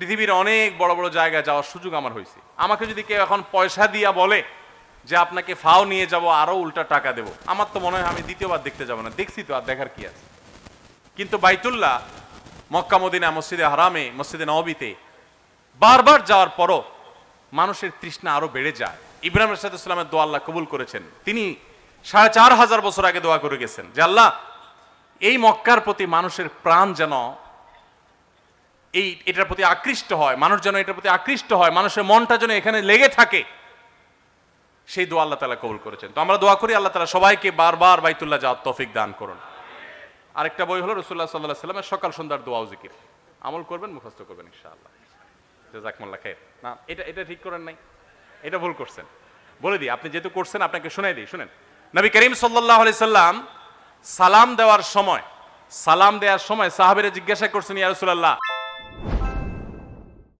পৃথিবীর অনেক বড় বড় জায়গায় যাওয়ার সুযোগ আমার হয়েছে। আমাকে যদি কেউ এখন পয়সা দিয়া বলে যে আপনাকে ফাও নিয়ে যাব, আরো উল্টা টাকা দেব, আমার তো মনে হয় আমি দ্বিতীয়বার দেখতে যাব না। দেখছি তো, আর দেখার কি আছে? কিন্তু বাইতুল্লাহ, মক্কা মদিনা, মসজিদে হারামে, মসজিদে নববীতে বারবার যাওয়ার পরও মানুষের তৃষ্ণা আরো বেড়ে যায়। ইব্রাহিম আলাইহিস সালামের দোয়া আল্লাহ কবুল করেছেন। তিনি 4500 বছর আগে দোয়া করে গেছেন যে আল্লাহ, এই মক্কার প্রতি মানুষের প্রাণ যেন এটার প্রতি আকৃষ্ট হয়, মানুষ যেন এটার প্রতি আকৃষ্ট হয়, মানুষের মনটা যেন এখানে লেগে থাকে। সেই দোয়া আল্লাহ তাআলা কবুল করেছেন। তো আমরা দোয়া করি আল্লাহ তাআলা সবাইকে বারবার বাইতুল্লাহ যাওয়ার তৌফিক দান করুন। আরেকটা বই হলো রাসূলুল্লাহ সাল্লাল্লাহু আলাইহি ওয়াসাল্লামের সকাল সন্ধ্যার দোয়া ও জিকির। আমল করবেন, মুখস্থ করবেন ইনশাআল্লাহ। জাযাকুমুল্লাহ খাইর। না, এটা ঠিক করেন নাই, এটা ভুল করছেন। বলে দিই, আপনি যেহেতু করছেন আপনাকে শোনাই দিই, শুনেন। নবী করিম সাল্লাল্লাহু আলাইহি সাল্লাম সালাম দেওয়ার সময় সাহাবীরা জিজ্ঞাসা করছেন, ইয়া রাসূলুল্লাহ,